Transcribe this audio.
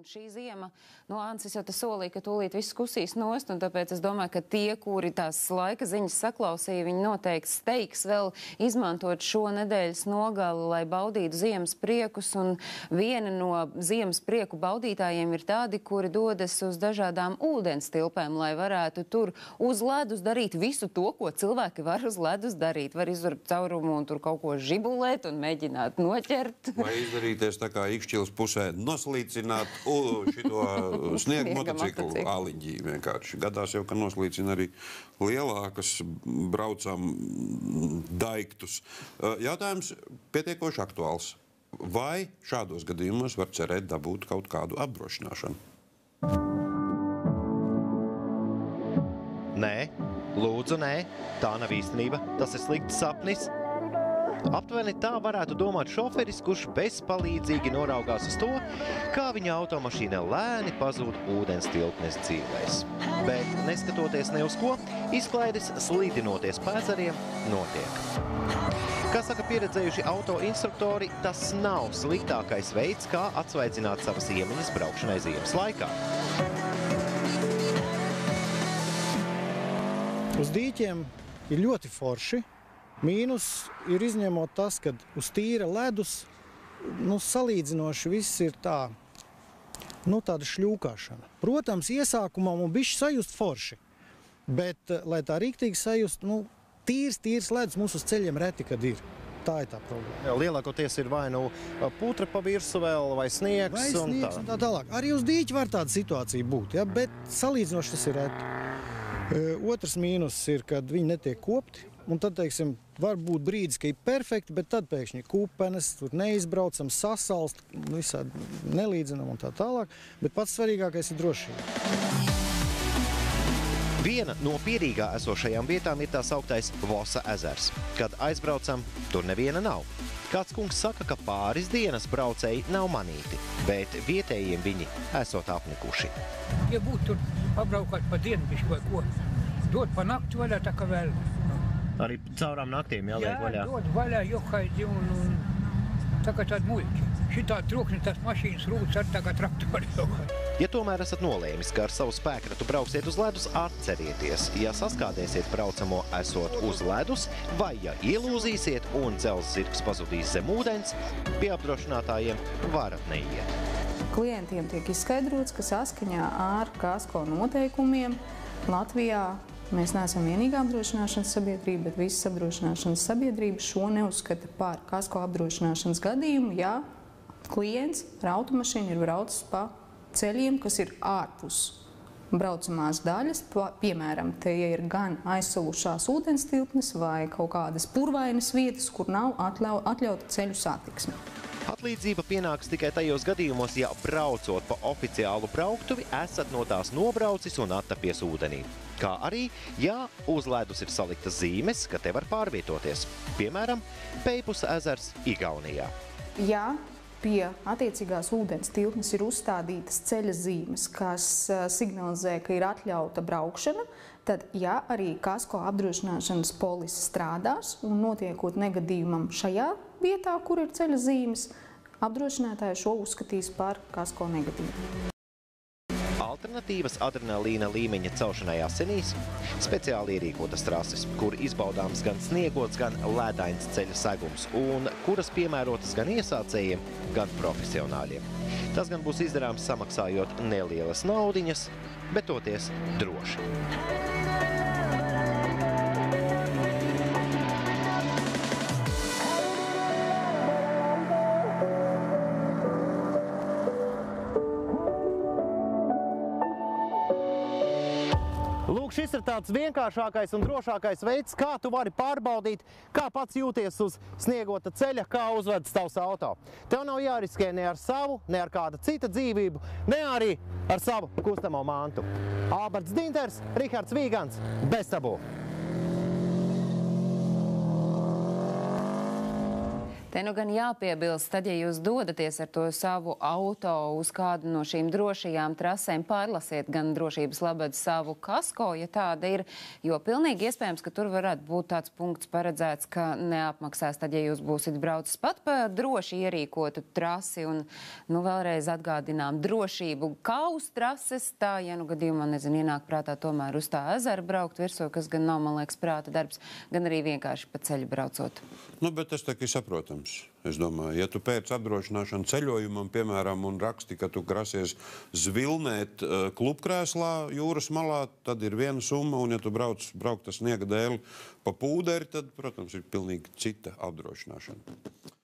un šī ziema, nu, Ancis jau te solīja, ka tūlīt viss kusīs nost, un tāpēc es domāju, ka tie, kuri tās laika ziņas saklausīja, viņi noteikti steigs vēl izmantot šo nedēļas nogali, lai baudītu ziemas priekus, un viena no ziemas prieku baudītājiem ir tādi, kuri dodas uz dažādām ūdens tilpēm, lai varētu tur uz ledus darīt visu to, ko cilvēki var uz ledus darīt. Var izurbt caurumu un tur kaut ko žibulēt un mēģināt noķert. Vai izdarīties tā kā Ikšķilas pusē, noslīcināt šito sniegu motociklu āliņģī vienkārši. Gadās jau, ka noslīcina arī lielākas braucam daiktus. Jautājums pietiekoši aktuāls. Vai šādos gadījumos var cerēt dabūt kaut kādu apdrošināšanu? Nē, lūdzu, nē, tā nav īstenība, tas ir slikts sapnis. Aptuveni tā varētu domāt šoferis, kurš bezpalīdzīgi noraugās uz to, kā viņa automašīna lēni pazūd ūdens tilpnes dzīvēs. Bet, neskatoties ne uz ko, izklaides slīdinoties pēzariem notiek. Kā saka pieredzējuši auto instruktori, tas nav sliktākais veids, kā atsvaidzināt savas iemaņas braukšanai ziemas laikā. Uz dīķiem ir ļoti forši. Mīnus ir izņemot tas, ka uz tīra ledus, salīdzinoši viss ir tā, tāda šļūkāšana. Protams, iesākumā man bišķi sajust forši, bet, lai tā rīktīgi sajust, tīrs ledus mums uz ceļiem reti, kad ir. Tā ir tā problēma. Lielākoties ir vai putra pa virsu vēl, vai sniegs. Vai sniegs un tā tālāk. Arī uz dīķa var tāda situācija būt, ja, bet salīdzinoši tas ir reti. Otrs mīnus ir, kad viņi netiek kopti. Un tad, teiksim, var būt brīdis, ka ir perfekti, bet tad pēkšņi kupenes, tur neizbraucam, sasalst, visādi nelīdzinam un tā tālāk. Bet pats svarīgākais ir drošība. Viena no Pierīgā esošajām vietām ir tā sauktais Vosa ezers. Kad aizbraucam, tur neviena nav. Kāds kungs saka, ka pāris dienas braucēji nav manīti, bet vietējiem viņi esot apnikuši. Ja būtu tur pabraukāt pa dienu bišķi vai ko, dod pa nakti vaļā tā kā vēl. Arī caurām naktīm jāliek vaļā? Jā, dod vaļā jokaidi un tā kā tādi muļķi. Šitā trokni tās mašīnas rūtas ar tā kā traktori jokaidi. Ja tomēr esat nolēmis, ka ar savu spēkratu brauksiet uz ledus, atcerieties, ja saskādēsiet braucamo esot uz ledus, vai ja ielūzīsiet un dzelzs zirgs pazudīs zem ūdens, pie apdrošinātājiem varat neiet. Klientiem tiek izskaidrots, ka saskaņā ar kasko noteikumiem Latvijā mēs neesam vienīgā apdrošināšanas sabiedrība, bet visas apdrošināšanas sabiedrības šo neuzskata par kasko apdrošināšanas gadījumu, ja klients ar automašīnu ir braucis pa ceļiem, kas ir ārpus braucamās daļas, piemēram, te ir gan aizsalušās ūdens tilpnes vai kaut kādas purvainas vietas, kur nav atļauta ceļu satiksme. Atlīdzība pienāks tikai tajos gadījumos, ja braucot pa oficiālu brauktuvi, esat no tās nobraucis un attapies ūdenī. Kā arī, ja uz ledus ir saliktas zīmes, ka te var pārvietoties. Piemēram, Peipus ezers Igaunijā. Ja pie attiecīgās ūdens tilpnes ir uzstādītas ceļa zīmes, kas signalizē, ka ir atļauta braukšana, tad, ja arī kasko apdrošināšanas polise strādās un notiekot negadījumam šajā vietā, kur ir ceļa zīmes, apdrošinātāji šo uzskatīs par kasko negadījumu. Alternatīvas adrenalīna līmeņa celšanai asinīs, speciāli ierīkotas trases, kur izbaudāms gan sniegots, gan ledains ceļa segums, un kuras piemērotas gan iesācējiem, gan profesionāļiem. Tas gan būs izdarāms samaksājot nelielas naudiņas, bet toties droši. Lūk, šis ir tāds vienkāršākais un drošākais veids, kā tu vari pārbaudīt, kā pats jūties uz sniegota ceļa, kā uzvedas tavs auto. Tev nav jāriskē ne ar savu, ne ar kāda cita dzīvību, ne arī ar savu kustamo mantu. Alberts Dinters, Rihards Vīgants, bez tabū. Te nu gan jāpiebilst, tad, ja jūs dodaties ar to savu auto uz kādu no šīm drošajām trasēm, pārlasiet gan drošības labad savu kasko, ja tāda ir, jo pilnīgi iespējams, ka tur varētu būt tāds punkts paredzēts, ka neapmaksās tad, ja jūs būsit braucis pat pa droši ierīkotu trasi un, nu, vēlreiz atgādinām drošību kā uz trases, tā, ja nu gadījumā, nezinu, ienāk prātā tomēr uz tā ezera braukt virsū, kas gan nav, man liekas, prāta darbs, gan arī vienkārši pa ceļu braucot. Nu, bet tas tā ir saprotams. Es domāju, ja tu pēc apdrošināšanu ceļojumam, piemēram, un raksti, ka tu grasies zvilnēt klubkrēslā jūras malā, tad ir viena summa, un ja tu braukt tas sniega dēli pa pūderi, tad, protams, ir pilnīgi cita apdrošināšana.